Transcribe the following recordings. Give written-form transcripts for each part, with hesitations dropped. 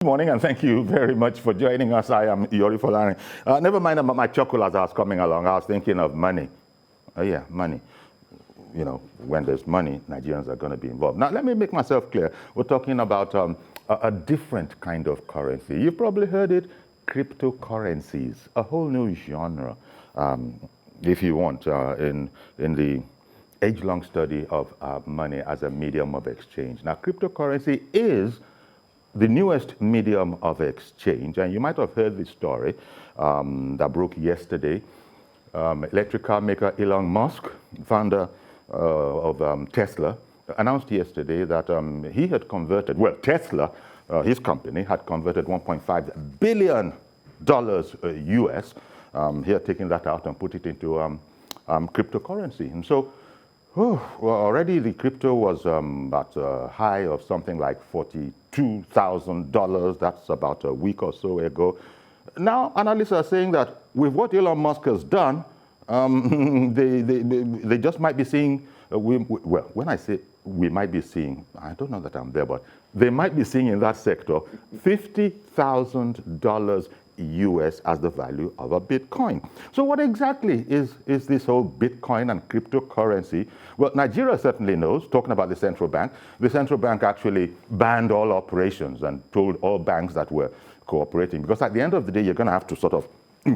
Good morning, and thank you very much for joining us. I am Yori Folani. Never mind about my chuckle as I was coming along. I was thinking of money. Oh yeah, money. You know, when there's money, Nigerians are going to be involved. Now, let me make myself clear. We're talking about a different kind of currency. You've probably heard it, cryptocurrencies, a whole new genre, if you want, in the age-long study of money as a medium of exchange. Now, cryptocurrency is the newest medium of exchange, and you might have heard this story that broke yesterday. Electric car maker Elon Musk, founder of Tesla, announced yesterday that he had converted, well, Tesla, his company, had converted $1.5 billion US. Here, taking that out and put it into cryptocurrency. And so, well, already the crypto was at a high of something like $42,000. That's about a week or so ago. Now, analysts are saying that with what Elon Musk has done, they just might be seeing, well, when I say we might be seeing, I don't know that I'm there, but they might be seeing in that sector $50,000 US as the value of a Bitcoin. So what exactly is this whole Bitcoin and cryptocurrency? Well, Nigeria certainly knows, talking about the central bank. The central bank actually banned all operations and told all banks that were cooperating, because at the end of the day, you're going to have to sort of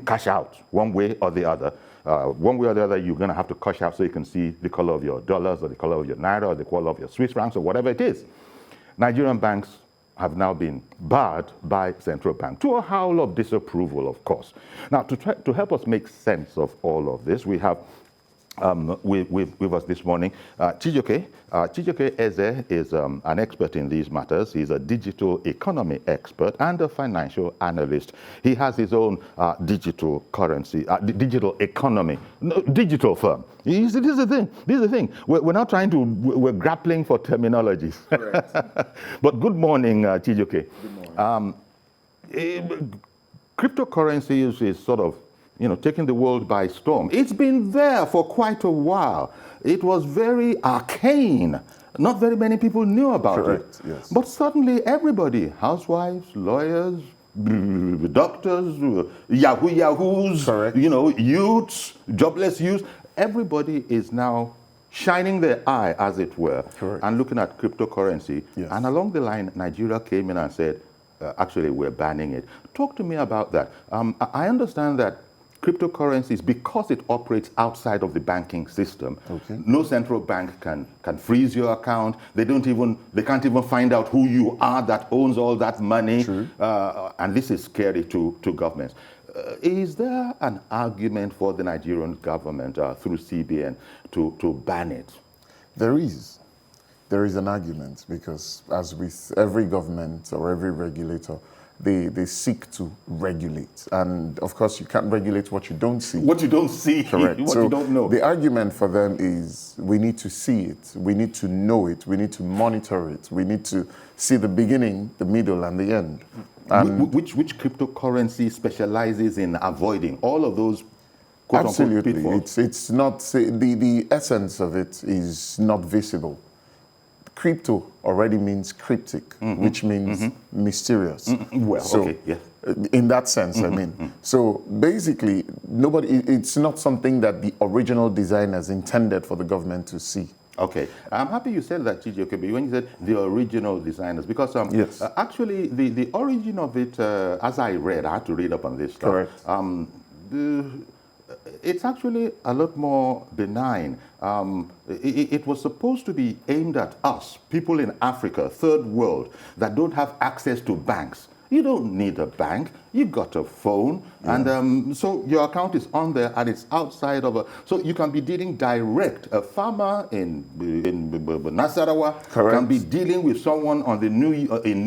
cash out one way or the other. One way or the other, you're going to have to cash out so you can see the color of your dollars or the color of your naira or the color of your Swiss francs or whatever it is. Nigerian banks have now been barred by central bank, to a howl of disapproval, of course. Now, to help us make sense of all of this, we have with us this morning Chijioke. Chijioke Eze is an expert in these matters. He's a digital economy expert and a financial analyst. He has his own digital currency, digital economy, digital firm. This is the thing. This is the thing. We're not trying to, we're grappling for terminologies. But good morning, Chijioke. Good morning. Cryptocurrency is sort of, you know, taking the world by storm. It's been there for quite a while. It was very arcane. Not very many people knew about it. Yes. But suddenly everybody, housewives, lawyers, doctors, yahoos, Correct. you know, youths, jobless youths, everybody is now shining their eye, as it were, Correct. and looking at cryptocurrency. Yes. And along the line, Nigeria came in and said, actually, we're banning it. Talk to me about that. I understand that cryptocurrencies, because it operates outside of the banking system, Okay. no central bank can freeze your account. They can't even find out who you are that owns all that money. True. And this is scary to governments. Is there an argument for the Nigerian government through CBN to ban it? There is an argument, because as with every government or every regulator, they seek to regulate. And of course, you can't regulate what you don't see. What you don't see, Correct. what So you don't know. the argument for them is we need to see it, we need to know it, we need to monitor it, we need to see the beginning, the middle, and the end. And Which cryptocurrency specializes in avoiding all of those quote-unquote absolutely, pitfalls? it's not, the essence of it is not visible. Crypto already means cryptic, which means mysterious. Well, So, okay, yes. in that sense, I mean. So basically, it's not something that the original designers intended for the government to see. Okay, I'm happy you said that, Chijioke, when you said the original designers, because Yes. actually the origin of it, as I read, I had to read up on this stuff. Correct. It's actually a lot more benign. It was supposed to be aimed at us, people in Africa, third world, that don't have access to banks. You don't need a bank. You've got a phone. And so your account is on there and it's outside of so you can be dealing direct. A farmer in Nasarawa Correct. can be dealing with someone on in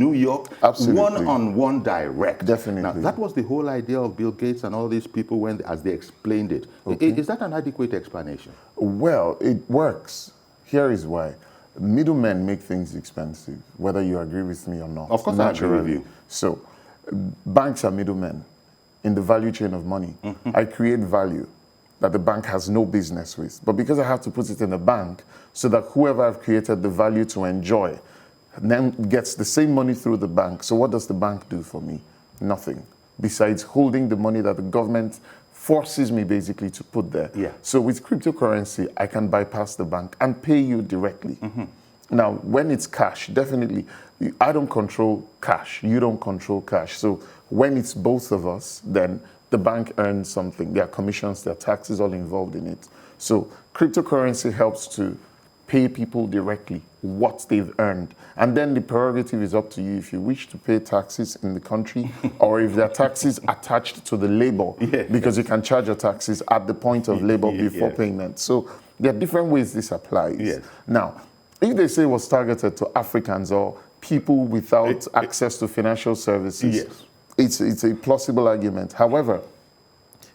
New York, Absolutely. one-on-one direct. Definitely. Now, that was the whole idea of Bill Gates and all these people as they explained it. Okay. Is that an adequate explanation? Well, it works. Here is why. Middlemen make things expensive, whether you agree with me or not. Of course I agree with naturally. you. So, banks are middlemen in the value chain of money. I create value that the bank has no business with. But because I have to put it in the bank, so that whoever I've created the value to enjoy and then gets the same money through the bank. So what does the bank do for me? Nothing, besides holding the money that the government forces me basically to put there. Yeah. So with cryptocurrency, I can bypass the bank and pay you directly. Now, when it's cash, definitely, I don't control cash. You don't control cash. So when it's both of us, then the bank earns something. There are commissions, there are taxes all involved in it. So cryptocurrency helps to pay people directly what they've earned. And then the prerogative is up to you if you wish to pay taxes in the country or if there are taxes attached to the labor, because you can charge your taxes at the point of labor before payment. So there are different ways this applies. Yes. Now, if they say it was targeted to Africans or people without access to financial services, it's a plausible argument. However,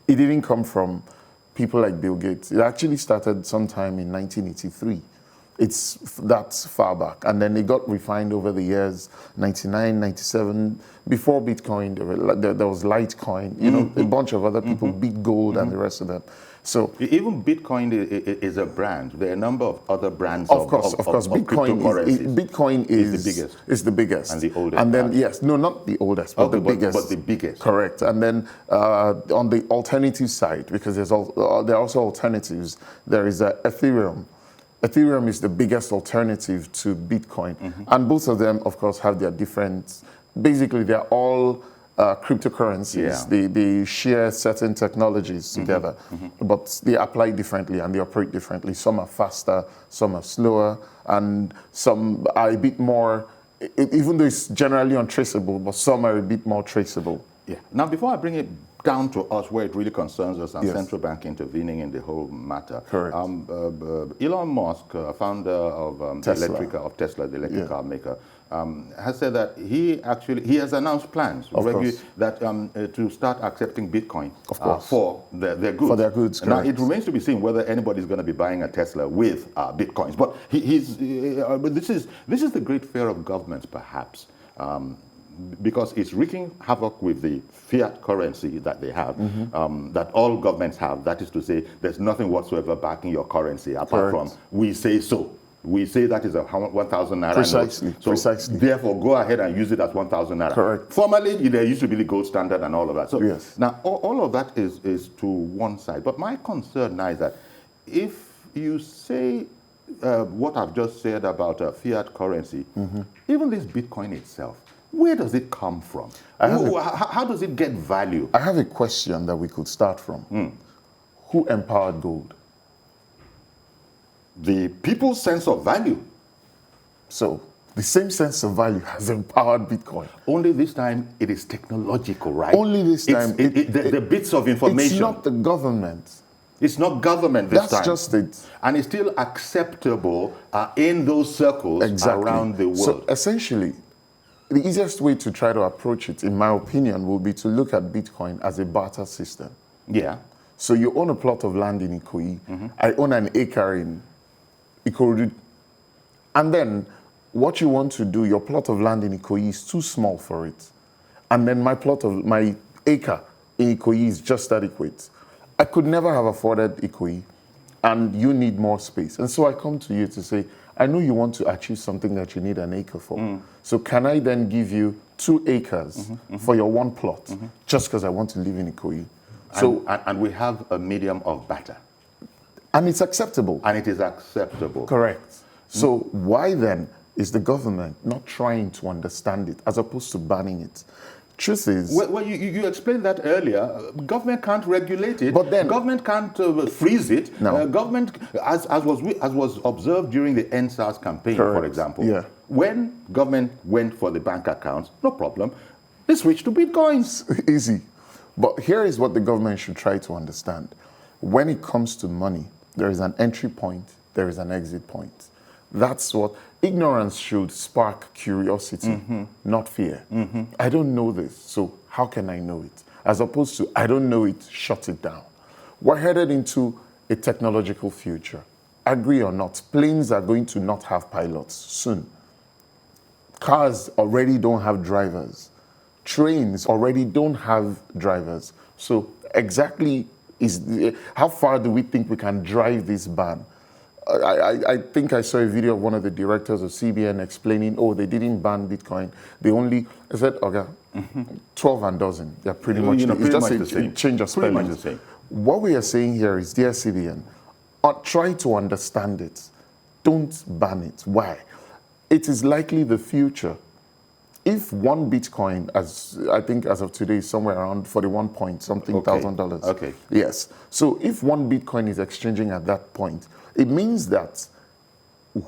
it didn't come from people like Bill Gates. It actually started sometime in 1983. It's that far back. And then it got refined over the years, 99, 97. Before Bitcoin, there was Litecoin, you know, a bunch of other people, BitGold and the rest of them. So even Bitcoin is a brand. There are a number of other brands of course. Cryptocurrencies. Bitcoin is the biggest. And the oldest. And then, yes, no, not the oldest, but the biggest. But the biggest. Correct. And then on the alternative side, because there are also alternatives, there is Ethereum. Ethereum is the biggest alternative to Bitcoin. And both of them, of course, have their different, basically, they're all cryptocurrencies. They share certain technologies together, but they apply differently and they operate differently. Some are faster, some are slower, and some are a bit more, even though it's generally untraceable, but some are a bit more traceable. Yeah. Now, before I bring it down to us where it really concerns us and central bank intervening in the whole matter. Correct. Elon Musk, founder of Tesla, the electric car maker, has said that he has announced plans that to start accepting Bitcoin for their goods. For their goods, correct. Now, it remains to be seen whether anybody's going to be buying a Tesla with Bitcoins. But this is the great fear of governments, perhaps. Because it's wreaking havoc with the fiat currency that they have, that all governments have. That is to say, there's nothing whatsoever backing your currency apart from we say so. We say that is a 1,000 naira Precisely. note. So therefore, go ahead and use it as 1,000 naira. Correct. Formerly, there used to be the gold standard and all of that. So now, all of that is to one side. But my concern now is that if you say what I've just said about fiat currency, even this Bitcoin itself, where does it come from? How does it get value? I have a question that we could start from. Who empowered gold? The people's sense of value. So the same sense of value has empowered Bitcoin. Only this time it is technological, right? Only this time. The bits of information. It's not the government. It's not government this time. That's just it. And it's still acceptable in those circles around the world. So essentially, the easiest way to try to approach it, in my opinion, will be to look at Bitcoin as a barter system. Yeah. So you own a plot of land in Ikoyi. I own an acre in Ikorodu. And then what you want to do, your plot of land in Ikoyi is too small for it. And then my acre in Ikoyi is just adequate. I could never have afforded Ikoyi, and you need more space. And so I come to you to say, I know you want to achieve something that you need an acre for. So can I then give you 2 acres for your one plot, just because I want to live in Ikoyi? So, and we have a medium of barter. And it's acceptable. And it is acceptable. Correct. So why then is the government not trying to understand it as opposed to banning it? Truth is... Well, you explained that earlier. Government can't regulate it. But then... Government can't freeze it. No. Government, as was observed during the NSAS campaign, for example, when government went for the bank accounts, no problem, they switched to Bitcoins. Easy. But here is what the government should try to understand. When it comes to money, there is an entry point, there is an exit point. That's what ignorance should spark curiosity, not fear. I don't know this, so how can I know it? As opposed to, I don't know it, shut it down. We're headed into a technological future. Agree or not, planes are going to not have pilots soon. Cars already don't have drivers. Trains already don't have drivers. So exactly how far do we think we can drive this ban? I think I saw a video of one of the directors of CBN explaining, oh, they didn't ban Bitcoin. They only, I said, okay, 12 and dozen. They're pretty much, pretty it's just much a the same. change of Pretty spelling. much the same. What we are saying here is, dear CBN, try to understand it. Don't ban it. Why? It is likely the future. If one Bitcoin, as I think as of today, is somewhere around 41 point something thousand dollars. Okay. Yes. So if one Bitcoin is exchanging at that point, it means that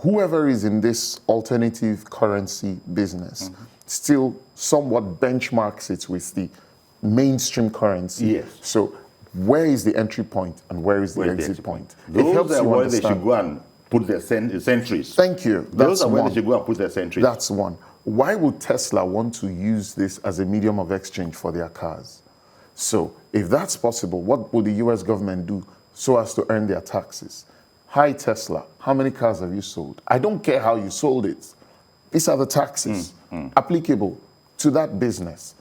whoever is in this alternative currency business still somewhat benchmarks it with the mainstream currency. Yes. So where is the entry point and where is the exit point? Those are where they should go and put their sentries. Thank you. Those are where they should go and put their sentries. That's one. Why would Tesla want to use this as a medium of exchange for their cars? So if that's possible, what will the US government do so as to earn their taxes? Hi, Tesla, how many cars have you sold? I don't care how you sold it. These are the taxes applicable to that business.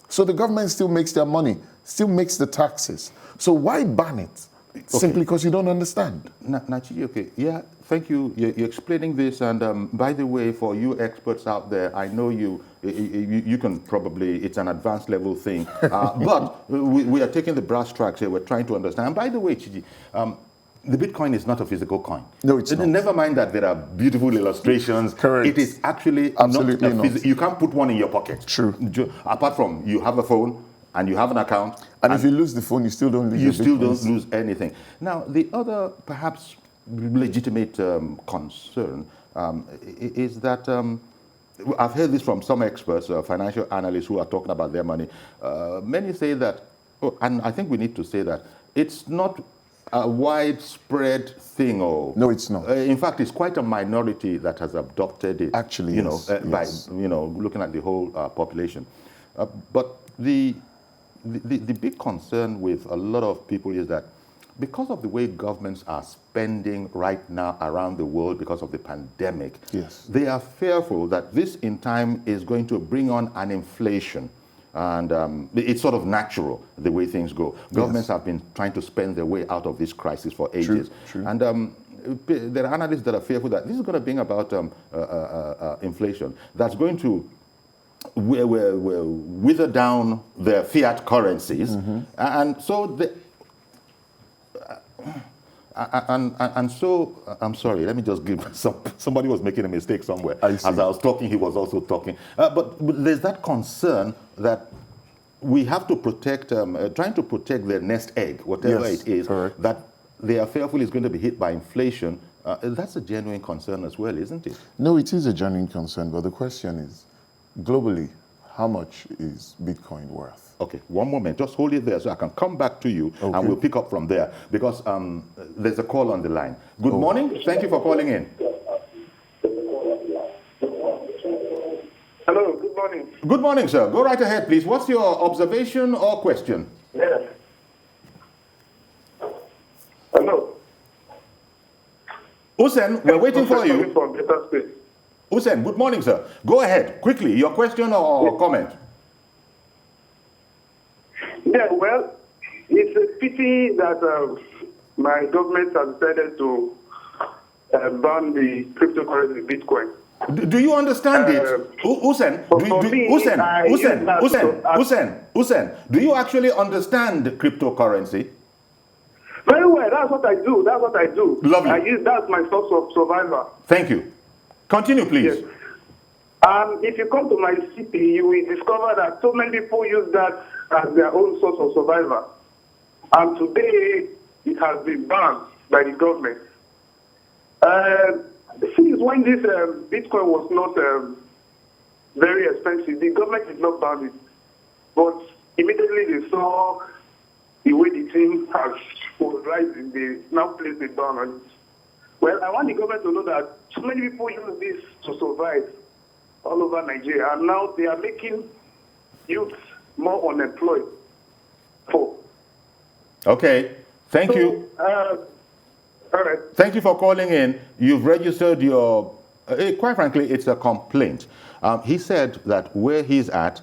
So the government still makes their money, still makes the taxes. So why ban it? Simply because you don't understand. Nachidi, okay, yeah, thank you. You're explaining this, and by the way, for you experts out there, I know you can probably, it's an advanced level thing, but we are taking the brass tracks here. We're trying to understand. And by the way, Chidi, the Bitcoin is not a physical coin. No, it's not. Never mind that there are beautiful illustrations. Correct. It is actually absolutely not. You can't put one in your pocket. True. Apart from you have a phone and you have an account. And if you lose the phone, you still don't lose. You still don't lose anything. Now, the other perhaps legitimate concern is that I've heard this from some experts, financial analysts who are talking about their money. Many say that, and I think we need to say that it's not a widespread thing. No, it's not. In fact, it's quite a minority that has adopted it. Actually, yes. By looking at the whole population. But the big concern with a lot of people is that because of the way governments are spending right now around the world because of the pandemic, yes, they are fearful that this in time is going to bring on an inflation. And it's sort of natural the way things go. Governments have been trying to spend their way out of this crisis for ages. True. And there are analysts that are fearful that this is going to bring about inflation that's going to wither down their fiat currencies. And so I'm sorry, let me just give somebody was making a mistake somewhere. As I was talking, he was also talking. But there's that concern that we have to protect, trying to protect their nest egg, whatever it is, correct, that they are fearful is going to be hit by inflation. That's a genuine concern as well, isn't it? No, it is a genuine concern, but the question is, globally, how much is Bitcoin worth? Okay, one moment. Just hold it there so I can come back to you and we'll pick up from there because there's a call on the line. Good morning. Thank you for calling in. Hello, good morning. Good morning, sir. Go right ahead, please. What's your observation or question? Yes. Hello. Hussein, we're waiting for you. From Better Space. Hussein, good morning, sir. Go ahead, quickly. Your question or comment? Yeah, well, it's a pity that my government has decided to ban the cryptocurrency Bitcoin. Do you understand it? Hussein, Hussein, do you actually understand cryptocurrency? Very well, that's what I do. Lovely. That's my source of survival. Thank you. Continue, please. Yes. If you come to my city, you will discover that so many people use that as their own source of survival. And today, it has been banned by the government. Since when this Bitcoin was not very expensive, the government did not ban it. But immediately they saw the way the thing was rising, they now placed a ban on it. Well, I want the government to know that so many people use this to survive all over Nigeria, and now they are making youth more unemployed. Okay, thank you. All right. Thank you for calling in. You've registered your, quite frankly, it's a complaint. He said that where he's at,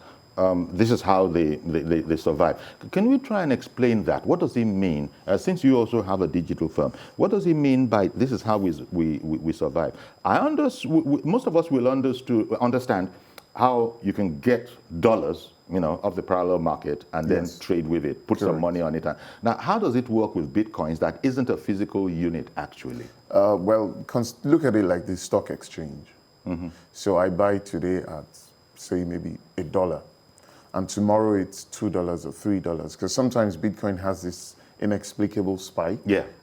this is how they survive. Can we try and explain that? What does it mean? Since you also have a digital firm, what does it mean by this is how we survive? Most of us will understand how you can get dollars, off the parallel market and then trade with it, put some money on it. Now, how does it work with Bitcoins that isn't a physical unit actually? Look at it like the stock exchange. So I buy today at, say, maybe $1, and tomorrow it's $2 or $3, because sometimes Bitcoin has this inexplicable spike,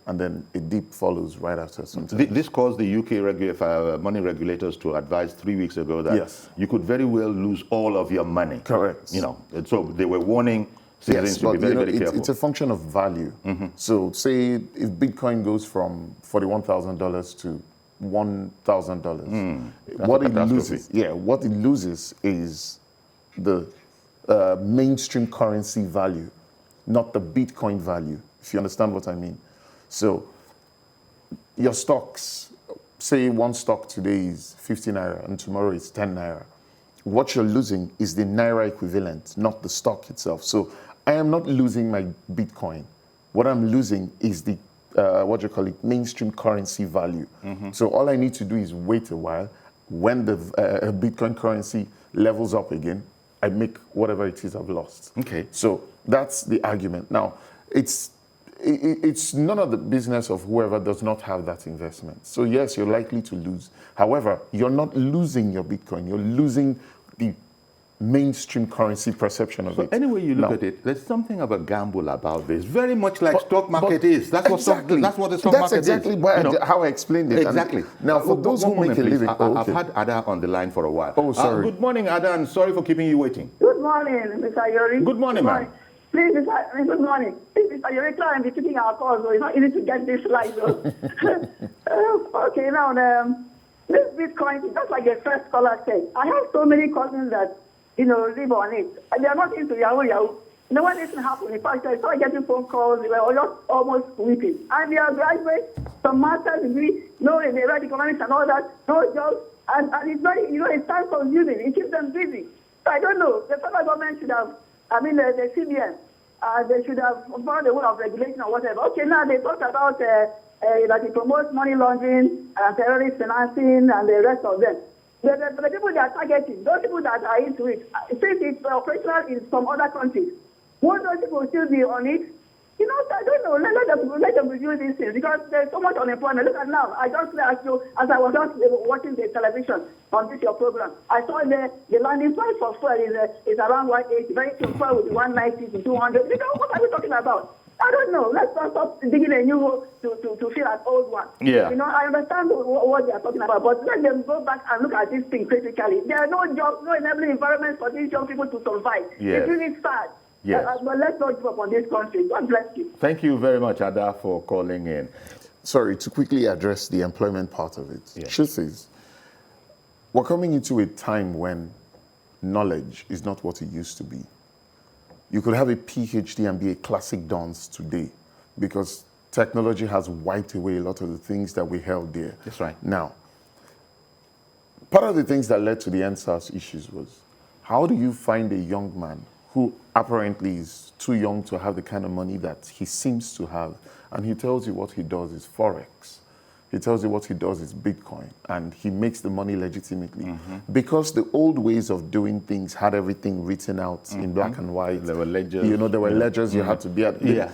and then a dip follows right after sometimes. This caused the UK money regulators to advise 3 weeks ago that you could very well lose all of your money. Correct. And so they were warning citizens to be very, very careful. It's a function of value. So say if Bitcoin goes from $41,000 to $1,000, what it loses is the mainstream currency value, not the Bitcoin value, if you understand what I mean. So your stocks, say one stock today is 50 naira and tomorrow it's 10 naira. What you're losing is the naira equivalent, not the stock itself. So I am not losing my Bitcoin. What I'm losing is the mainstream currency value. So all I need to do is wait a while. When the Bitcoin currency levels up again, I make whatever it is I've lost. Okay. So that's the argument. Now, it's none of the business of whoever does not have that investment. So yes, you're likely to lose. However, you're not losing your Bitcoin. You're losing the mainstream currency perception of it. Anyway you look at it, there's something of a gamble about this. Very much like stock market is. That's what the stock market is. That's exactly how I explained it. Exactly. Now, for those who make a living... I've had Ada on the line for a while. Oh, sorry. Good morning, Ada, and sorry for keeping you waiting. Good morning, Mr. Yori. Good morning, ma'am. Please, good morning. Please, Mr. Yori, try and be keeping our calls, so it's not easy to get this slide, though. Okay, now, this Bitcoin, just like the first caller said, I have so many cousins that live on it. And they are not into Yahoo. When this happened, in fact, I started getting phone calls. They were just almost weeping. And they are graduates, some master's degree, they read economics and all that, no jobs. And it's very, it's time consuming. It keeps them busy. So I don't know. The federal government should have, the CBN, they should have found a way of regulation or whatever. Okay, now they talked about that it promotes money laundering, terrorist financing, and the rest of them. The people they are targeting, those people that are into it, since it's operational in some other countries, won't those people still be on it? I don't know. Let them review these things, because there's so much unemployment. Look at now. I just asked you, as I was just watching the television on your program, I saw the landing price for fuel is around 180. Very soon, fuel will be 190 to 200. What are we talking about? I don't know. Let's not stop digging a new hole to fill an old one. Yeah. I understand what they are talking about, but let them go back and look at this thing critically. There are no jobs, no enabling environments for these young people to survive. Yes. It's really sad. Yes. But let's not give up on this country. God bless you. Thank you very much, Ada, for calling in. Sorry, to quickly address the employment part of it. Yeah. Truth is, we're coming into a time when knowledge is not what it used to be. You could have a PhD and be a classic dunce today, because technology has wiped away a lot of the things that we held dear. That's right. Now, part of the things that led to the NSAS issues was, how do you find a young man who apparently is too young to have the kind of money that he seems to have, and he tells you what he does is Forex. He tells you what he does is Bitcoin, and he makes the money legitimately. Because the old ways of doing things had everything written out in black and white. There were ledgers. There were ledgers you had to be at. Yeah.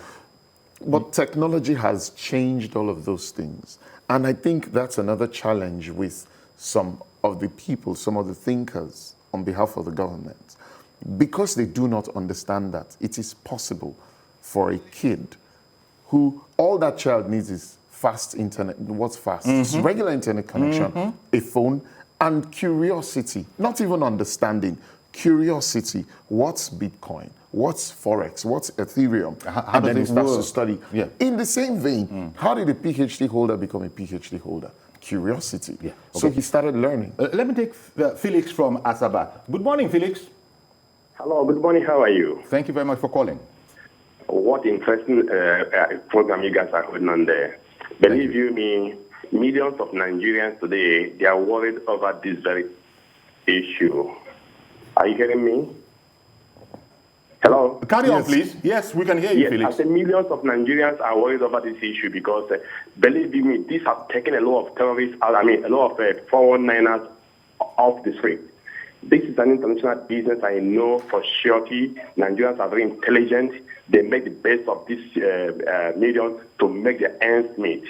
But technology has changed all of those things. And I think that's another challenge with some of the people, some of the thinkers on behalf of the government. Because they do not understand that it is possible for a kid who all that child needs is fast internet. What's fast? It's regular internet connection, a phone, and curiosity. Not even understanding. Curiosity. What's Bitcoin? What's Forex? What's Ethereum? How and then he does it starts work? to study. Yeah. In the same vein, how did a PhD holder become a PhD holder? Curiosity. Yeah. So Okay. he started learning. Let me take Felix from Asaba. Good morning, Felix. Hello, good morning. How are you? Thank you very much for calling. What interesting program you guys are holding on there. Believe you me, millions of Nigerians today, they are worried over this very issue. Are you hearing me? Hello? Carry on, Yes. please. Yes, we can hear you, Yes, I Felix. say millions of Nigerians are worried over this issue because, believe you me, this has taken a lot of terrorists, a lot of 419ers off the street. This is an international business. I know for surety Nigerians are very intelligent. They make the best of this millions to make their ends meet.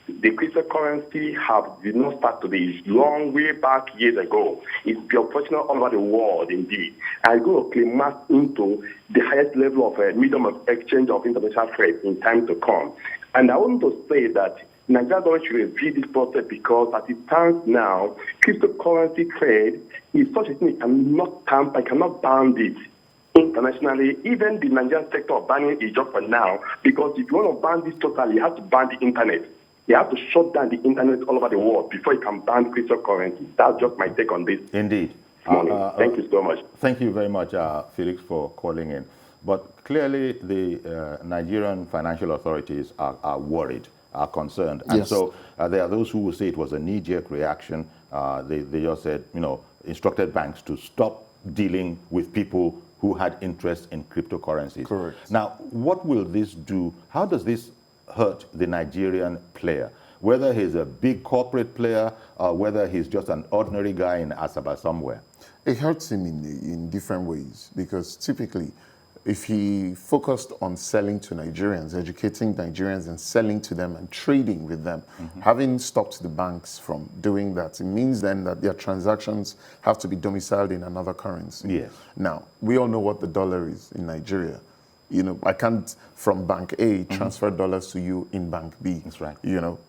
The cryptocurrency did not start today. It's long way back years ago. It's been operational all over the world, indeed. And it's going to climax into the highest level of medium of exchange of international trade in time to come. And I want to say that Nigeria government should review this process because as it stands now, cryptocurrency trade is such a thing it cannot tamper, cannot ban it internationally. Even the Nigerian sector of banning is just for now because if you want to ban this totally, you have to ban the internet. You have to shut down the internet all over the world before you can ban cryptocurrency. That's just my take on this. Indeed. Morning. Thank you so much. Thank you very much, Felix, for calling in. But clearly, the Nigerian financial authorities are worried, are concerned. And Yes. so there are those who will say it was a knee-jerk reaction. They just said, instructed banks to stop dealing with people who had interest in cryptocurrencies. Correct. Now, what will this do? How does this hurt the Nigerian player? Whether he's a big corporate player or whether he's just an ordinary guy in Asaba somewhere. It hurts him in different ways because typically, if he focused on selling to Nigerians, educating Nigerians and selling to them and trading with them, having stopped the banks from doing that, it means then that their transactions have to be domiciled in another currency. Yes. Now, we all know what the dollar is in Nigeria. I can't from bank A transfer dollars to you in bank B. That's right.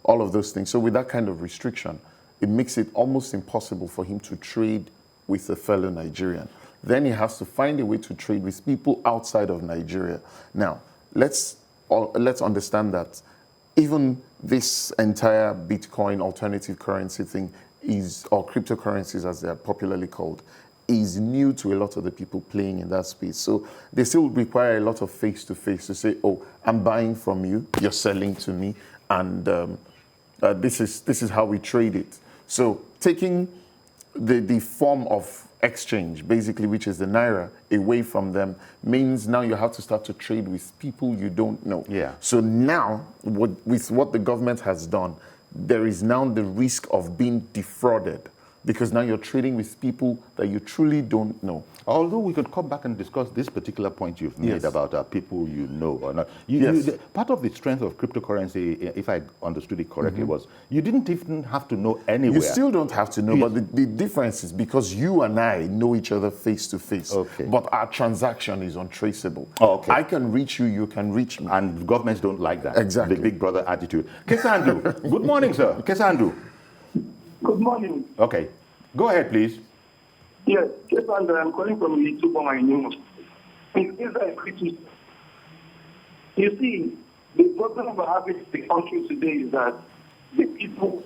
All of those things. So with that kind of restriction, it makes it almost impossible for him to trade with a fellow Nigerian. Then he has to find a way to trade with people outside of Nigeria. Now, let's understand that even this entire Bitcoin alternative currency thing or cryptocurrencies as they are popularly called, is new to a lot of the people playing in that space. So they still require a lot of face-to-face to say, oh, I'm buying from you, you're selling to me, and this is how we trade it. So taking the form of exchange, basically, which is the Naira, away from them means now you have to start to trade with people you don't know. Yeah. So now, with what the government has done, there is now the risk of being defrauded because now you're trading with people that you truly don't know. Although we could come back and discuss this particular point you've made Yes. about people you know or not. Yes. Part of the strength of cryptocurrency, if I understood it correctly, was you didn't even have to know anywhere. You still don't have to know, but the difference is because you and I know each other face to face, Okay. but our transaction is untraceable. Oh, okay. I can reach you, you can reach me. And governments don't like that. Exactly. The big brother attitude. Kesandu, good morning, sir. Kesandu. Good morning. Okay. Go ahead, please. Yes, and I'm calling from YouTube on my news. It's a critique. You see, the problem we're having in the country today is that the people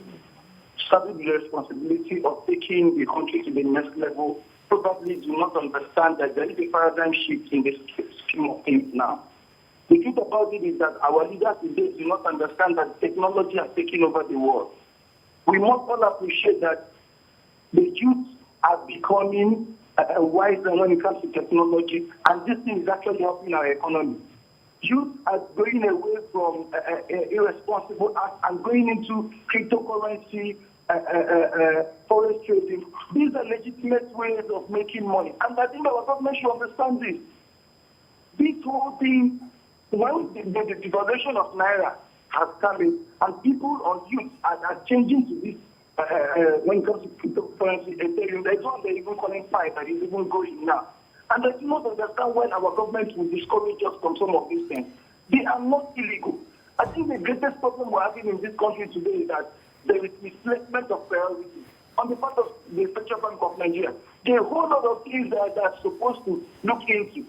started the responsibility of taking the country to the next level probably do not understand that there is a paradigm shift in the scheme of things now. The truth about it is that our leaders today do not understand that technology has taken over the world. We must all appreciate that the youth are becoming wiser when it comes to technology, and this thing is actually helping our economy. Youth are going away from irresponsible acts and going into cryptocurrency, forex trading. These are legitimate ways of making money, and I think our government should understand this. This whole thing, when the devaluation of Naira has come in, and people on youth are changing to this. When it comes to cryptocurrency, Ethereum, there's one they're even calling Pi that is even going now. And I do not understand when our government will discourage us from some of these things. They are not illegal. I think the greatest problem we're having in this country today is that there is misplacement of priorities on the part of the Central Bank of Nigeria. There are a whole lot of things that are supposed to look into.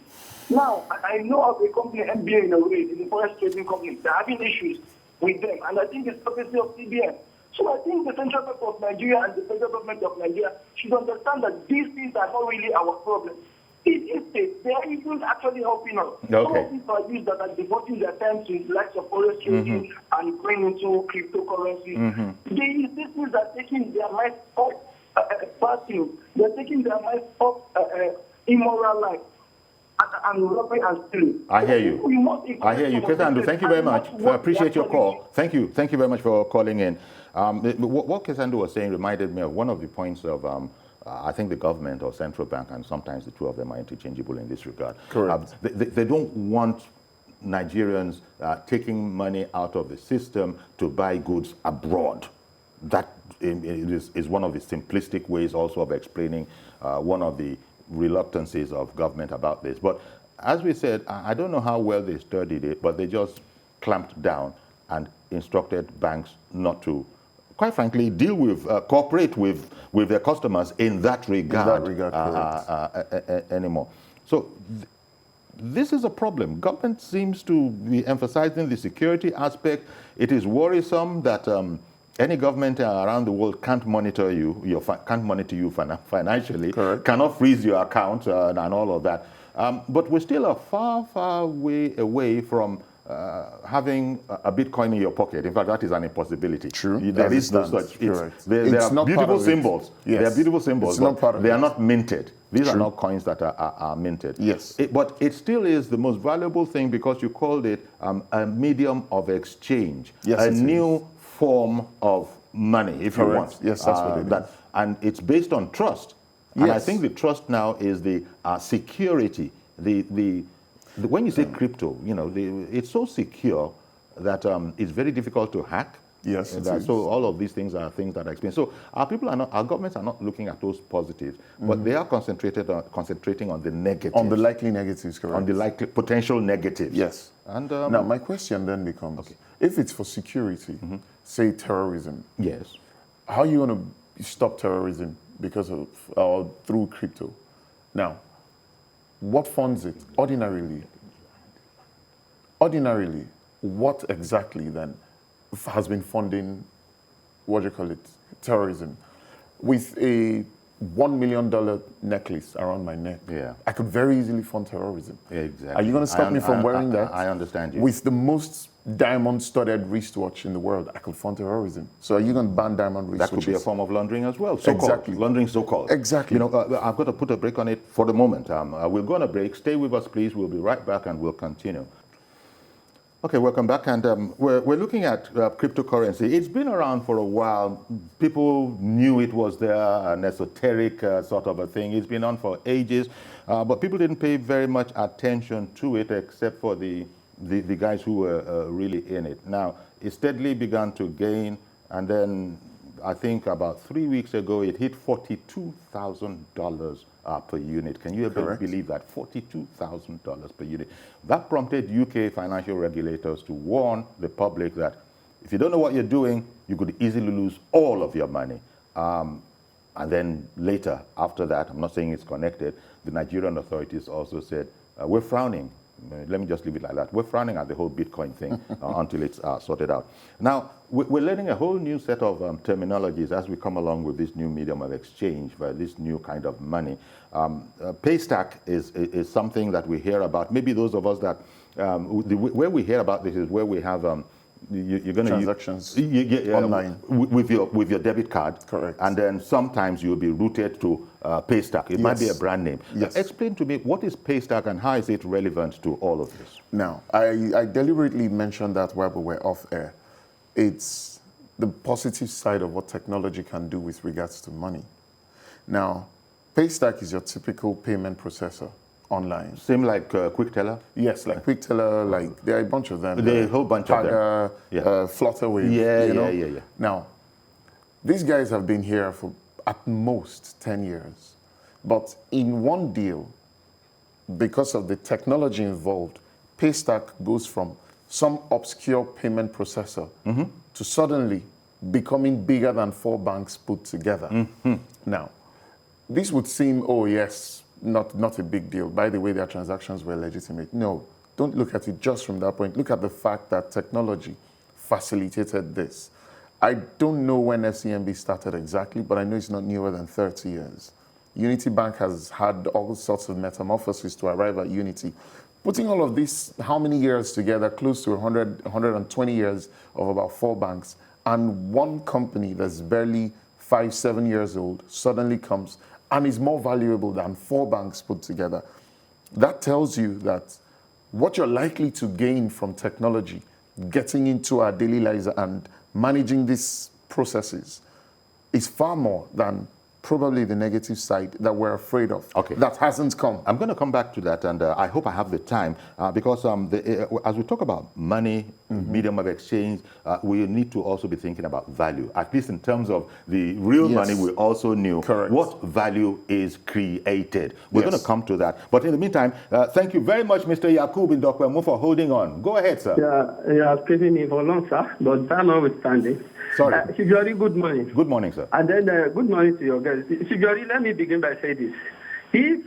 Now, I know of a company, MBA in a way, the forex trading company, they're having issues with them, and I think it's courtesy of CBN. So I think the Central Bank of Nigeria and the federal government of Nigeria should understand that these things are not really our problem. These states, they are even actually helping us. Okay. Some of these parties that are devoting their time to the likes of forex trading and going into cryptocurrency, these things are taking their life off fasting. They're taking their life off immoral life. and robbery and stealing. I hear you. We must I hear you. Kesandu, thank you very much. I appreciate your call. Thank you. Thank you very much for calling in. What Kesandu was saying reminded me of one of the points of, I think the government or central bank, and sometimes the two of them are interchangeable in this regard. Correct. They don't want Nigerians taking money out of the system to buy goods abroad. That is one of the simplistic ways also of explaining one of the reluctances of government about this. But as we said, I don't know how well they studied it, but they just clamped down and instructed banks not to, quite frankly, deal with, cooperate with their customers in that regard, anymore. So this is a problem. Government seems to be emphasizing the security aspect. It is worrisome that any government around the world can't monitor you, financially, Correct. cannot freeze your account and all of that. But we're still a far, far way away from having a Bitcoin in your pocket. In fact, that is an impossibility. There There is no such. There are beautiful symbols. Yes. They are beautiful symbols, It's not part but of they it. are not minted. These are not coins that are minted. Yes. But it still is the most valuable thing because you called it a medium of exchange, Yes, a it new form of money, if you want. Yes, that's what it is. And it's based on trust. And I Yes. think the trust now is the security. When you say crypto, it's so secure that it's very difficult to hack. Yes, it is. So all of these things are things that I explain. So our governments are not looking at those positives, but they are concentrating on the negatives. On the likely negatives, correct? On the likely potential negatives. Yes. And now, my question then becomes, if it's for security, say terrorism, yes. how are you going to stop terrorism because of or through crypto? Now, what funds it? Ordinarily, what exactly then has been funding, terrorism? With a $1 million necklace around my neck, I could very easily fund terrorism. Exactly. Are you going to stop me from wearing that? I understand you. With the most diamond-studded wristwatch in the world, I could fund terrorism. So are you going to ban diamond wristwatches? That could be a form of laundering as well. So-called. Exactly. Laundering, so-called. Exactly. I've got to put a break on it for the moment. We'll go on a break. Stay with us, please. We'll be right back and we'll continue. Okay, welcome back. And we're looking at cryptocurrency. It's been around for a while. People knew it was there, an esoteric sort of a thing. It's been on for ages, but people didn't pay very much attention to it except for the guys who were really in it. Now, it steadily began to gain, and then I think about 3 weeks ago, it hit $42,000 per unit. Can you ever believe that? $42,000 per unit. That prompted UK financial regulators to warn the public that if you don't know what you're doing, you could easily lose all of your money. And then later, after that, I'm not saying it's connected, the Nigerian authorities also said, we're frowning. Let me just leave it like that. We're frowning at the whole Bitcoin thing until it's sorted out. Now, we're learning a whole new set of terminologies as we come along with this new medium of exchange, this new kind of money. Paystack is something that we hear about. Maybe those of us that, where we hear about this is where we have you're going to transactions online with your debit card. Correct. And then sometimes you'll be routed to Paystack. It might be a brand name. Yes. Explain to me, what is Paystack and how is it relevant to all of this? Now, I deliberately mentioned that while we were off air. It's the positive side of what technology can do with regards to money. Now, Paystack is your typical payment processor online. Same like QuickTeller? Yes, like QuickTeller, like there are a bunch of them. There are a whole bunch of them. Flutterwave. Yeah. Now, these guys have been here for at most 10 years. But in one deal, because of the technology involved, Paystack goes from some obscure payment processor to suddenly becoming bigger than 4 banks put together. Now, this would seem, oh yes, not a big deal. By the way, their transactions were legitimate. No, don't look at it just from that point. Look at the fact that technology facilitated this. I don't know when FCMB started exactly, but I know it's not newer than 30 years. Unity Bank has had all sorts of metamorphoses to arrive at Unity. Putting all of this, how many years together, close to 120 years of about 4 banks, and one company that's barely 5-7 years old suddenly comes and is more valuable than 4 banks put together. That tells you that what you're likely to gain from technology, getting into our daily lives and managing these processes, is far more than probably the negative side that we're afraid of. Okay. That hasn't come. I'm going to come back to that, and I hope I have the time, because as we talk about money, medium of exchange, we need to also be thinking about value, at least in terms of the real Yes. money. We also knew Correct. what value is created. We're Yes. going to come to that. But in the meantime, thank you very much, Mr. Yakub Ndokwemu, for holding on. Go ahead, sir. Yeah, you have given me for long, sir, but that notwithstanding. Sorry. Shijori, good morning. Good morning, sir. And then good morning to your guests. Shijori, let me begin by saying this. If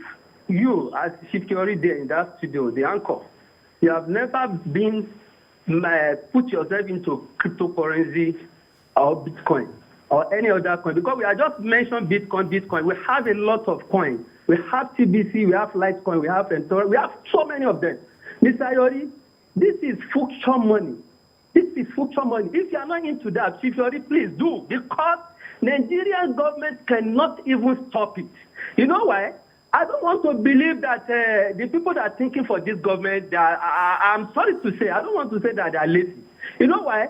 you, as Shijori there in that studio, the anchor, you have never been put yourself into cryptocurrency or Bitcoin or any other coin, because we have just mentioned Bitcoin. We have a lot of coins. We have TBC, we have Litecoin, we have Entor, we have so many of them. Mr. Yori, this is future money. This is future money. If you are not into that, Chief Yori, please do, because Nigerian government cannot even stop it. You know why? I don't want to believe that the people that are thinking for this government, I'm sorry to say, I don't want to say that they are lazy. You know why?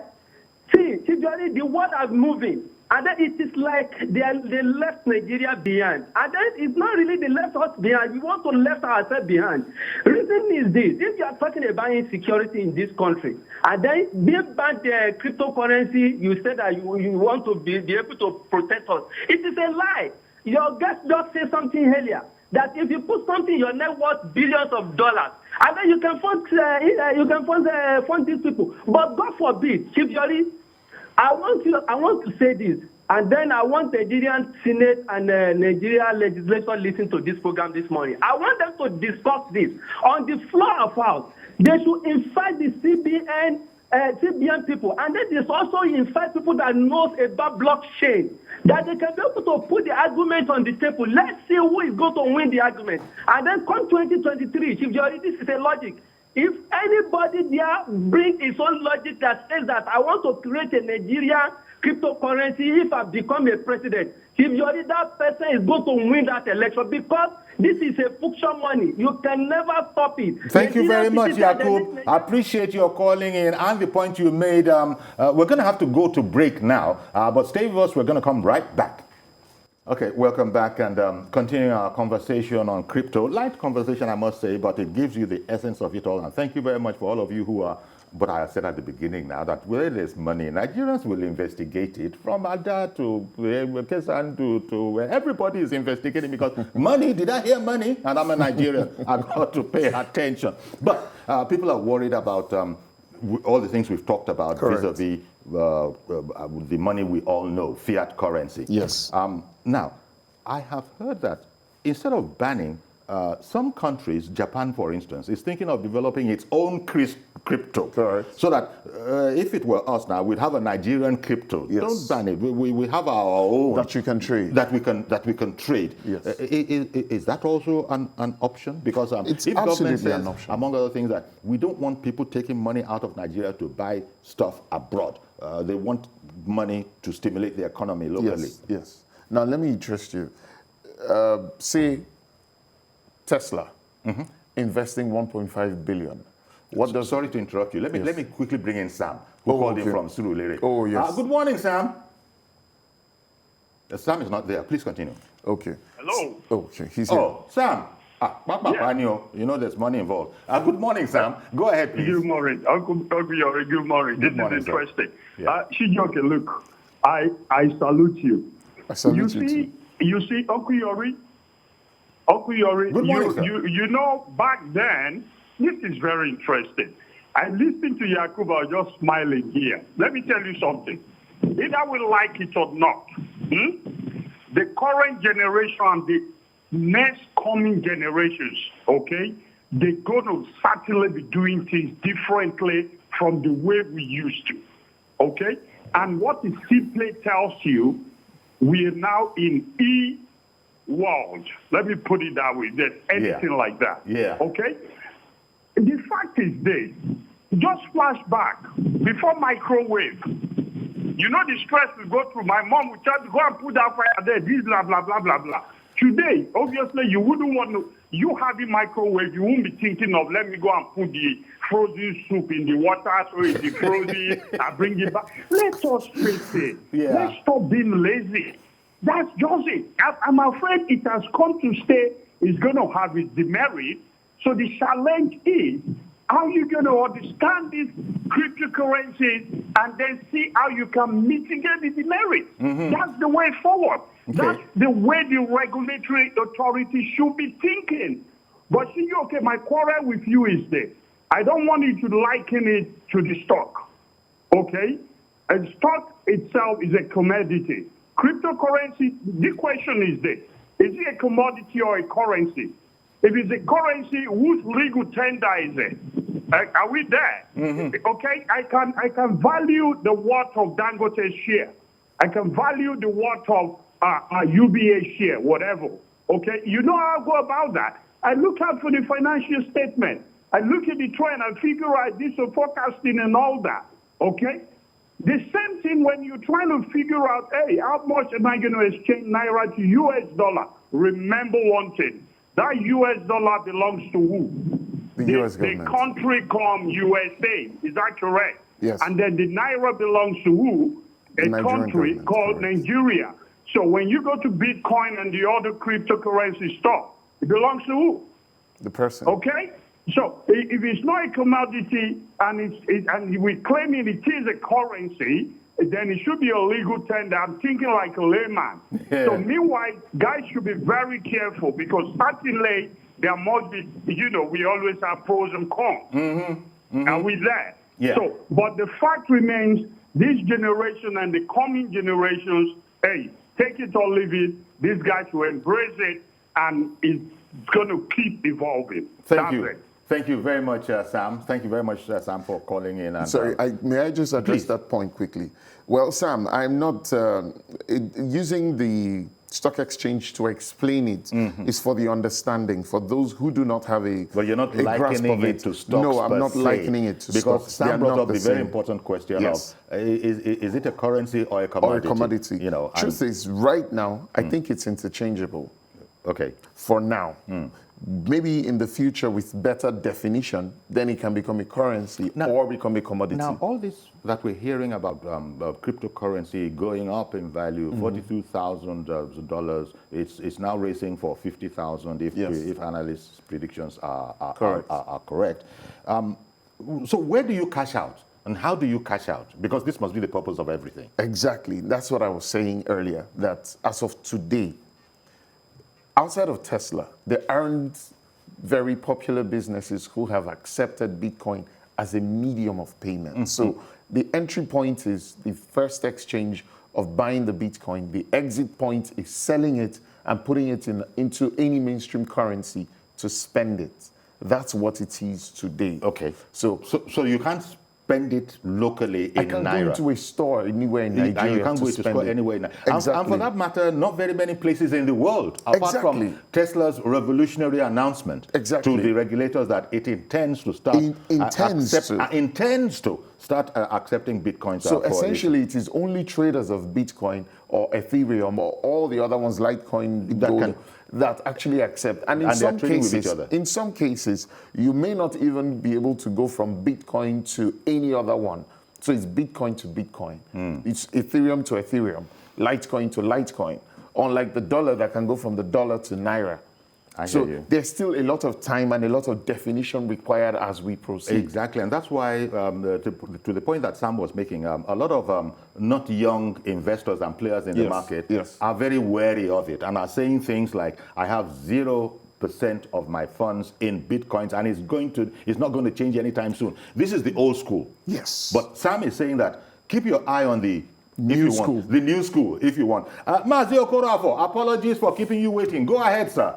See, Chief Yori, the world is moving. And then it is like they left Nigeria behind. And then it's not really they left us behind. We want to left ourselves behind. Reason is this. If you are talking about insecurity in this country, and then being banned cryptocurrency, you said that you want to be able to protect us. It is a lie. Your guest just said something earlier, that if you put something, your net worth billions of dollars, and then you can fund these people. But God forbid, Chief Yori, I want to say this, and then I want the Nigerian Senate and Nigeria legislature listen to this program this morning. I want them to discuss this on the floor of House. They should invite the CBN people, and then there's also invite people that knows about blockchain, that they can be able to put the argument on the table. Let's see who is going to win the argument. And then come 2023, Chief Yori, this is a logic. If anybody there brings his own logic that says that I want to create a Nigerian cryptocurrency if I become a president, Chief Yori, that person is going to win that election, because this is a future money. You can never stop it. Thank you very much, Nigerian Yakub. I appreciate your calling in and the point you made. We're going to have to go to break now, but stay with us. We're going to come right back. Okay, welcome back, and continuing our conversation on crypto. Light conversation, I must say, but it gives you the essence of it all. And thank you very much for all of you who are, but I said at the beginning now that where there's money, Nigerians will investigate it, from Ada to Kesan to where everybody is investigating, because money, did I hear money? And I'm a Nigerian. I've got to pay attention. But people are worried about all the things we've talked about, Correct. vis-a-vis the money we all know, fiat currency. Yes. Now, I have heard that instead of banning, some countries, Japan for instance, is thinking of developing its own crypto. Correct. So that if it were us now, we'd have a Nigerian crypto. Yes. Don't ban it. We have our own. That you can trade. That we can trade. Yes. Is that also an option? Because It's if government absolutely says, an option. among other things, that we don't want people taking money out of Nigeria to buy stuff abroad. They want money to stimulate the economy locally. Yes, yes. Now, let me interest you. Say Tesla investing 1.5 billion. What does... Sorry to interrupt you. Let me quickly bring in Sam, who Oh, called in okay. from Surulere. Oh, yes. Good morning, Sam. Sam is not there. Please continue. Okay. Hello. Okay, he's here. Oh, Sam. You know there's money involved. Good morning, Sam. Go ahead, please. Good morning. Uncle Yori, good morning. Good morning, This sir. is interesting. Yeah. Shijoke, look, I salute you. I salute you too. You see, Uncle Yori, Good morning, sir. you know, back then, this is very interesting. I listened to Yakub, I was just smiling here. Let me tell you something. Either we like it or not, the current generation and the next coming generations, okay, they're going to certainly be doing things differently from the way we used to, okay? And what it simply tells you, we are now in e-world. Let me put it that way. There's anything like that, okay? The fact is this, just flashback, before microwave, you know the stress we go through. My mom would tell me, go and put that fire there, this blah, blah, blah, blah, blah. Today, obviously, you wouldn't want to, you having microwave, you won't be thinking of, let me go and put the frozen soup in the water so it's frozen and bring it back. Let us face it. Yeah. Let's stop being lazy. That's just it. I'm afraid it has come to stay. It's going to have its demerit. So the challenge is, how are you going to understand these cryptocurrencies and then see how you can mitigate the demerits? That's the way forward. That's the way the regulatory authority should be thinking. But see, okay, my quarrel with you is this. I don't want you to liken it to the stock. Okay? A stock itself is a commodity. Cryptocurrency, the question is this. Is it a commodity or a currency? If it's a currency, whose legal tender is it? Are we there? Okay, I can value the worth of Dangote's share. I can value the worth of UBA share, whatever. Okay, you know how I go about that? I look out for the financial statement. I look at the trend and figure out this forecasting and all that. Okay? The same thing when you're trying to figure out, hey, how much am I going to exchange Naira to US dollar? Remember one thing. That US dollar belongs to who? The US government. The country called USA. Is that correct? Yes. And then the Naira belongs to who? A The Nigerian country government, called correct. Nigeria. So when you go to Bitcoin and the other cryptocurrency stuff, it belongs to who? The person. Okay? So if it's not a commodity and we're claiming it is a currency, then it should be a legal tender. I'm thinking like a layman. Yeah. So meanwhile, guys should be very careful because certainly there must be, we always have pros and cons. Are we there? Yeah. So, but the fact remains, this generation and the coming generations, hey, take it or leave it. These guys will embrace it, and it's going to keep evolving. Thank That's you. it. Thank you very much, Sam. Thank you very much, Sam, for calling in. And, Sorry, may I just address please. that point quickly? Well, Sam, I'm not using the stock exchange to explain it is for the understanding, for those who do not have a But you're not a grasp likening of it to stocks. No, I'm per not se, likening it to because stocks. They are Sam brought not up the the very same. important question Yes. of is it a currency or a Or commodity? a commodity. Truth is, right now, I think it's interchangeable. Okay. For now. Maybe in the future with better definition, then it can become a currency or become a commodity. Now, all this that we're hearing about cryptocurrency going up in value, $42,000, it's now racing for $50,000 if analysts' predictions are correct. So where do you cash out? And how do you cash out? Because this must be the purpose of everything. Exactly. That's what I was saying earlier, that as of today, outside of Tesla, there aren't very popular businesses who have accepted Bitcoin as a medium of payment. So the entry point is the first exchange of buying the Bitcoin. The exit point is selling it and putting it into any mainstream currency to spend it. That's what it is today. Okay. So you can't spend it locally in I can't Naira. go into a store anywhere in Nigeria You can't go to spend store it. anywhere. And Exactly. for that matter, not very many places in the world, apart Exactly. from Tesla's revolutionary announcement Exactly. to the regulators that it intends to start intends to start accepting Bitcoins. So essentially, it is only traders of Bitcoin or Ethereum or all the other ones, Litecoin, Gold, that actually accept. And in some cases, you may not even be able to go from Bitcoin to any other one. So it's Bitcoin to Bitcoin. It's Ethereum to Ethereum, Litecoin to Litecoin. Unlike the dollar that can go from the dollar to Naira. So there's still a lot of time and a lot of definition required as we proceed. Exactly, and that's why, to the point that Sam was making, a lot of not young investors and players in the market are very wary of it and are saying things like, I have 0% of my funds in Bitcoins and it's not going to change anytime soon. This is the old school. Yes. But Sam is saying that keep your eye on the new school. The new school, if you want. Mazi Okorafo, apologies for keeping you waiting. Go ahead, sir.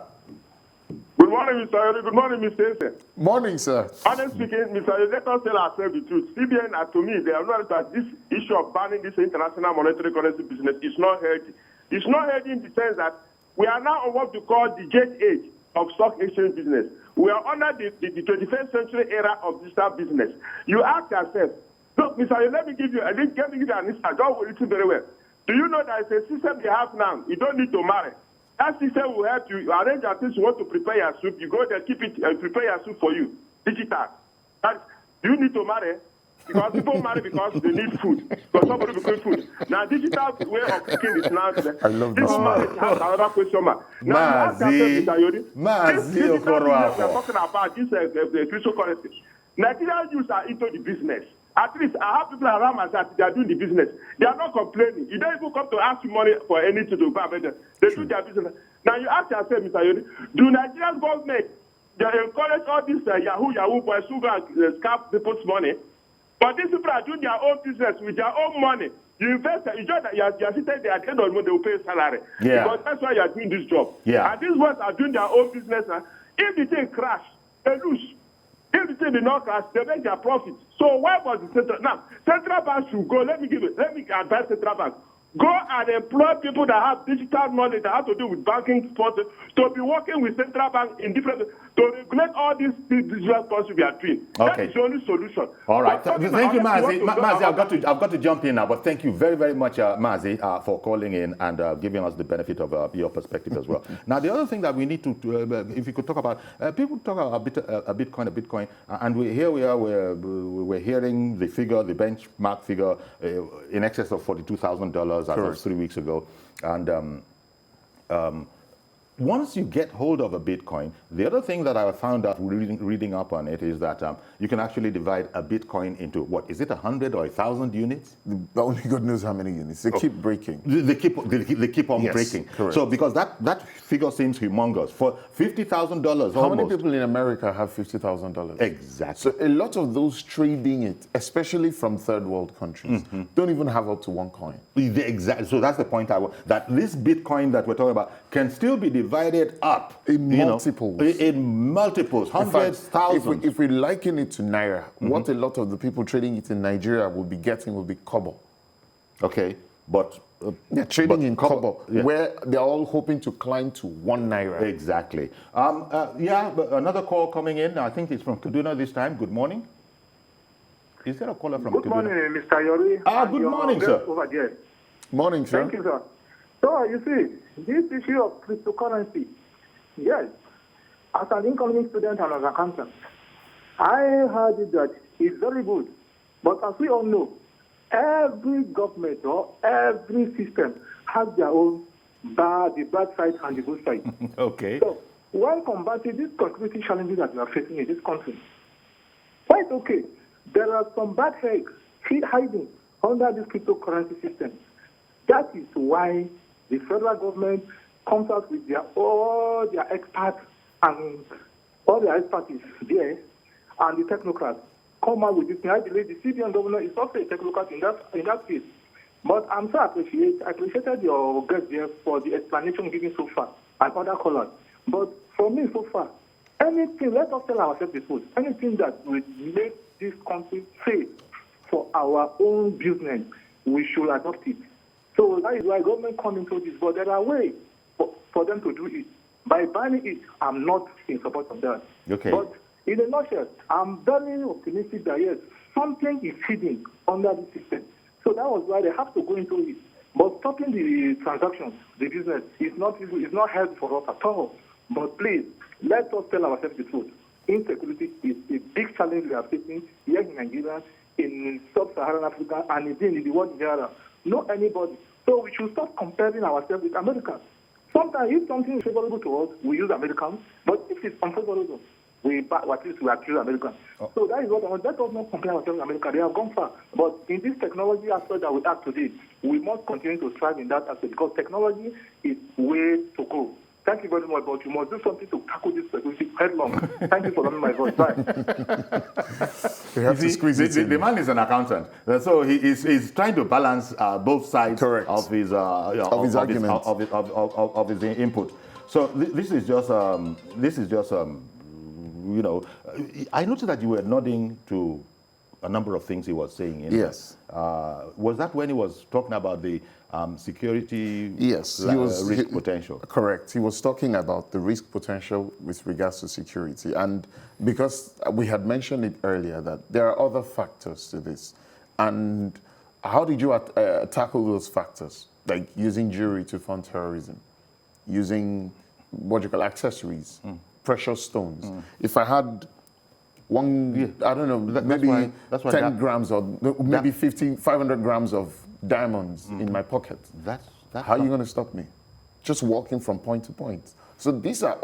Good morning, Mr. Yori. Good morning, Mr. Ese. Morning, sir. Honestly speaking, Mr. Yori, let us tell ourselves the truth. CBN, to me, they have noticed that this issue of banning this international monetary currency business is not healthy. It's not healthy in the sense that we are now on what we call the jet age of stock exchange business. We are under the 21st century era of digital business. You ask yourself, look, Mr. Yori, let me give you an insight. Don't listen very well. Do you know that it's a system they have now? You don't need to marry. That system will help you. You arrange at least you want to prepare your soup. You go there, keep it, prepare your soup for you. Digital. You need to marry. Because people marry because they need food. Because somebody will cook food. Now, digital way of cooking is now. I love this. This marriage has another question mark. Now, ask yourself, Mr. Yori, this digital business we are talking about, this cryptocurrency. Nigerian youths are into the business. At least I have people around myself, they are doing the business. They are not complaining. You don't even come to ask you money for anything to buy. They do their business. Now, you ask yourself, Mr. Yori, do Nigerian government they encourage all these Yahoo boys who go and scam people's money? But these people are doing their own business with their own money. You invest, you just you are sitting there at the end of the month, they will pay a salary. Yeah. Because that's why you are doing this job. Yeah. And these ones are doing their own business. If the thing crash, they lose. If the thing did not crash, they make their profit. So why was the central bank should go? Let me advise central bank. Go and employ people that have digital knowledge that have to do with banking, sports, to be working with central bank in different to regulate all these digital costs we are doing. That is the only solution. All right. Thank you, Mazi. Mazi, I've got to jump in now, but thank you very, very much, Mazi, for calling in and giving us the benefit of your perspective as well. Now, the other thing that we need to if you could talk about, people talk about Bitcoin, and we're hearing the figure, the benchmark figure, in excess of $42,000 as of 3 weeks ago, and once you get hold of a Bitcoin, the other thing that I found out reading up on it is that you can actually divide a Bitcoin into, what, is it 100 or 1,000 units? Only God knows how many units. They keep breaking. They keep on breaking. Correct. So because that figure seems humongous. For $50,000 How many people in America have $50,000? Exactly. So a lot of those trading it, especially from third world countries, don't even have up to one coin. Exactly. So that's the point that this Bitcoin that we're talking about can still be divided up In multiples. In multiples, hundreds, thousands. If we liken it to Naira, what a lot of the people trading it in Nigeria will be getting will be kobo. Okay, but They're trading in kobo, yeah. where they're all hoping to climb to 1 Naira. Exactly. But another call coming in. I think it's from Kaduna this time. Good morning. Is there a caller from Kaduna? Good morning, Mr. Yori. Good morning, sir. Over there. Morning, sir. Thank you, sir. So, you see, this issue of cryptocurrency, yes, as an incoming student and as an accountant, I heard it that it's very good. But as we all know, every government or every system has their own the bad side and the good side. Okay. So, while combating these security challenges that we are facing in this country, quite okay, there are some bad eggs hiding under this cryptocurrency system. That is why the federal government comes out with all their experts and all their expertise there, and the technocrats come out with this. I believe the CBN governor is also a technocrat in that case. But I'm so appreciated your guest there for the explanation given so far and other callers. But for me so far, anything, let us tell ourselves the truth, anything that will make this country safe for our own business, we should adopt it. So that is why government come into this. But there are ways for them to do it. By banning it, I'm not in support of that. Okay. But in a nutshell, I'm very optimistic that yes, something is hidden under the system. So that was why they have to go into it. But stopping the transactions, the business, is not helpful for us at all. But please, let us tell ourselves the truth. Insecurity is a big challenge we are facing here in Nigeria, in sub-Saharan Africa, and indeed in the world in general. Not anybody. So we should stop comparing ourselves with Americans. Sometimes if something is favorable to us, we use Americans. But if it's unfavorable, at least we accuse Americans. Oh. So that is what I want. Let us not compare ourselves with America. They have gone far. But in this technology aspect that we have today, we must continue to strive in that aspect because technology is way to go. Thank you very much, but you must do something to tackle this security headlong. Thank you for letting my voice. Bye. We have to squeeze it in. The man is an accountant, so he's trying to balance both sides of his argument, of his input. So this is just I noticed that you were nodding to a number of things he was saying. Yes. Was that when he was talking about the security risk potential? Correct. He was talking about the risk potential with regards to security. And because we had mentioned it earlier that there are other factors to this. And how did you tackle those factors? Like using jewelry to fund terrorism, using what you call accessories, precious stones. If I had I don't know, maybe that's why 10 grams or maybe 500 grams of diamonds in my pocket, how are you going to stop me? Just walking from point to point. So these are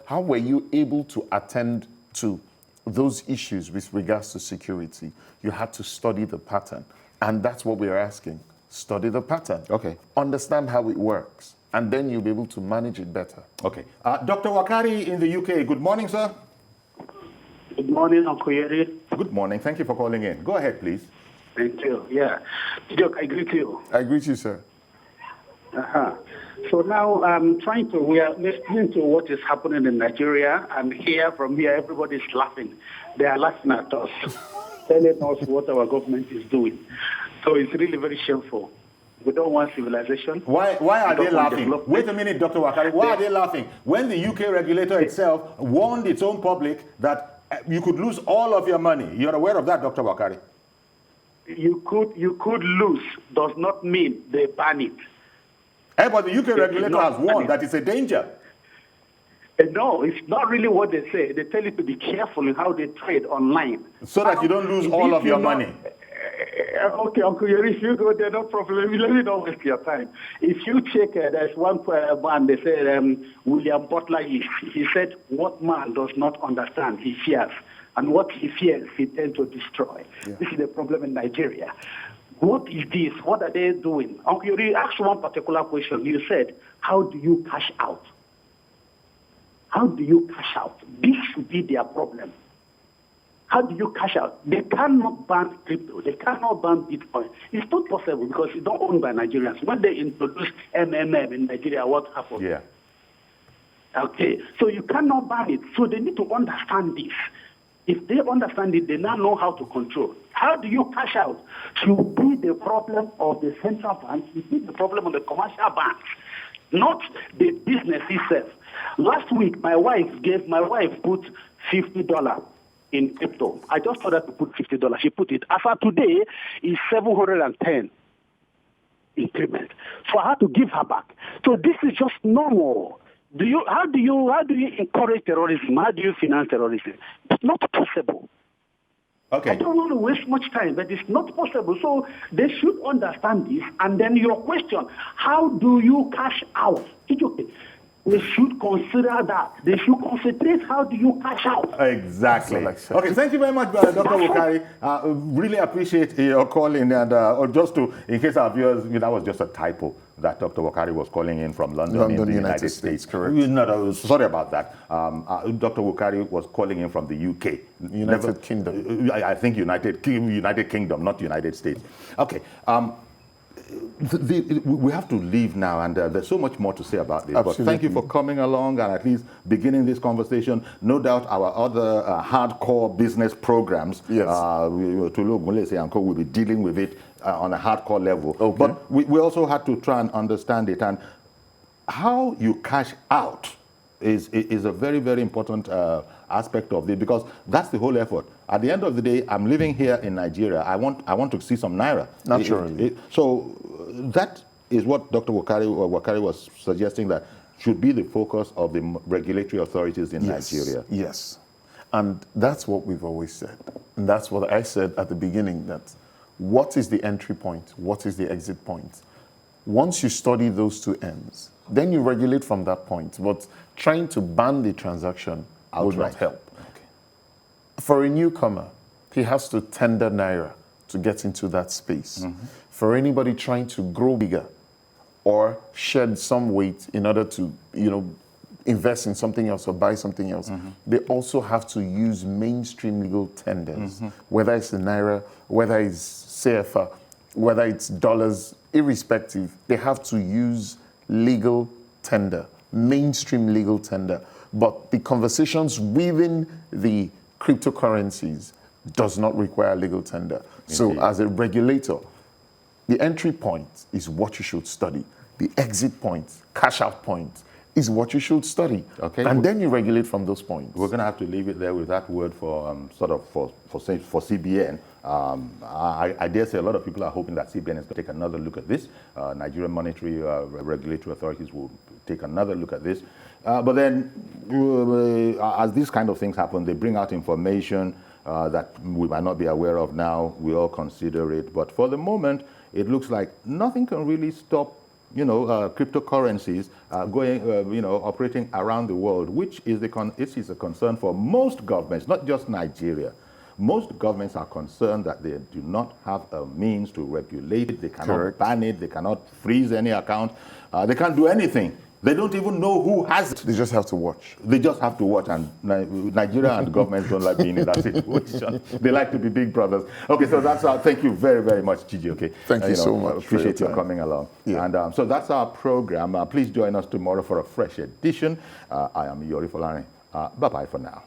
how were you able to attend to those issues with regards to security? You had to study the pattern. And that's what we're asking. Study the pattern. Okay. Understand how it works. And then you'll be able to manage it better. Okay. Dr. Wakari in the UK. Good morning, sir. Good morning, Uncle Yeri. Good morning. Thank you for calling in. Go ahead, please. Thank you. Yeah. Doc, I greet you. I greet you, sir. So now we are listening to what is happening in Nigeria, and from here, everybody's laughing. They are laughing at us, telling us what our government is doing. So it's really very shameful. We don't want civilization. Why are they laughing? Wait a minute, Dr. Wakari. Why are they laughing? When the UK regulator itself warned its own public that you could lose all of your money. You're aware of that, Dr. Wakari? You could lose does not mean they ban it. Hey, but the UK regulator has warned that it's a danger. No, it's not really what they say. They tell you to be careful in how they trade online. So that you don't lose all of your money. Okay, Uncle Yeri, if you go there, no problem. Let me not waste your time. If you check, there's one man, they say, William Butler, he said, what man does not understand, he fears. And what he fears, he tends to destroy. Yeah. This is the problem in Nigeria. What is this? What are they doing? Uncle Yeri asked one particular question. You said, how do you cash out? How do you cash out? This should be their problem. How do you cash out? They cannot ban crypto. They cannot ban Bitcoin. It's not possible because it's not owned by Nigerians. When they introduced MMM in Nigeria, what happened? Yeah. Okay, so you cannot ban it. So they need to understand this. If they understand it, they now know how to control. How do you cash out? Should be the problem of the central bank, should be the problem of the commercial banks, not the business itself. Last week, my wife put $50 in crypto. I just told her to put $50. She put it. As of today, it's 710 increment. So I had to give her back. So this is just normal. How do you encourage terrorism? How do you finance terrorism? It's not possible. Okay. I don't want to waste much time, but it's not possible. So they should understand this. And then your question, how do you cash out? It's okay. They should consider that. They should concentrate, how do you cash out? Exactly. Okay, thank you very much, Dr. Wakari. Really appreciate your calling. And just in case our viewers, that was just a typo that Dr. Wakari was calling in from London in the United States. Correct. No, sorry about that. Dr. Wakari was calling in from the UK. United Kingdom. I think United Kingdom, not United States. Okay. We have to leave now, and there's so much more to say about this. Absolutely. But thank you for coming along and at least beginning this conversation. No doubt our other hardcore business programs, yes, Tulu Gulese and Co, will be dealing with it on a hardcore level. Okay. But we also had to try and understand it. And how you cash out is a very, very important aspect of it, because that's the whole effort. At the end of the day, I'm living here in Nigeria. I want to see some naira. Naturally. So that is what Dr. Wakari was suggesting, that should be the focus of the regulatory authorities in Nigeria. Yes. And that's what we've always said. And that's what I said at the beginning, that what is the entry point? What is the exit point? Once you study those two ends, then you regulate from that point. But trying to ban the transaction would not help. Okay. For a newcomer, he has to tender naira to get into that space. Mm-hmm. For anybody trying to grow bigger or shed some weight in order to, invest in something else or buy something else, mm-hmm, they also have to use mainstream legal tenders, mm-hmm, whether it's the naira, whether it's CFA, whether it's dollars, irrespective, they have to use legal tender, mainstream legal tender. But the conversations within the cryptocurrencies does not require legal tender. Indeed. So as a regulator, the entry point is what you should study. The exit point, cash out point, is what you should study. Okay. And then you regulate from those points. We're going to have to leave it there with that word for for CBN. I dare say a lot of people are hoping that CBN is going to take another look at this. Nigerian monetary regulatory authorities will take another look at this. But then, as these kind of things happen, they bring out information that we might not be aware of now. We all consider it. But for the moment, it looks like nothing can really stop cryptocurrencies going, operating around the world, which is a concern for most governments, not just Nigeria. Most governments are concerned that they do not have a means to regulate it. They cannot ban it. They cannot freeze any account. They can't do anything. They don't even know who has it. They just have to watch. They just have to watch, and Nigeria and governments don't like being in that situation. They like to be big brothers. Okay, so that's our, thank you very, very much, Chiji, okay? Thank you so much. Appreciate you coming along. Yeah. And so that's our program. Please join us tomorrow for a fresh edition. I am Yori Folani. Bye-bye for now.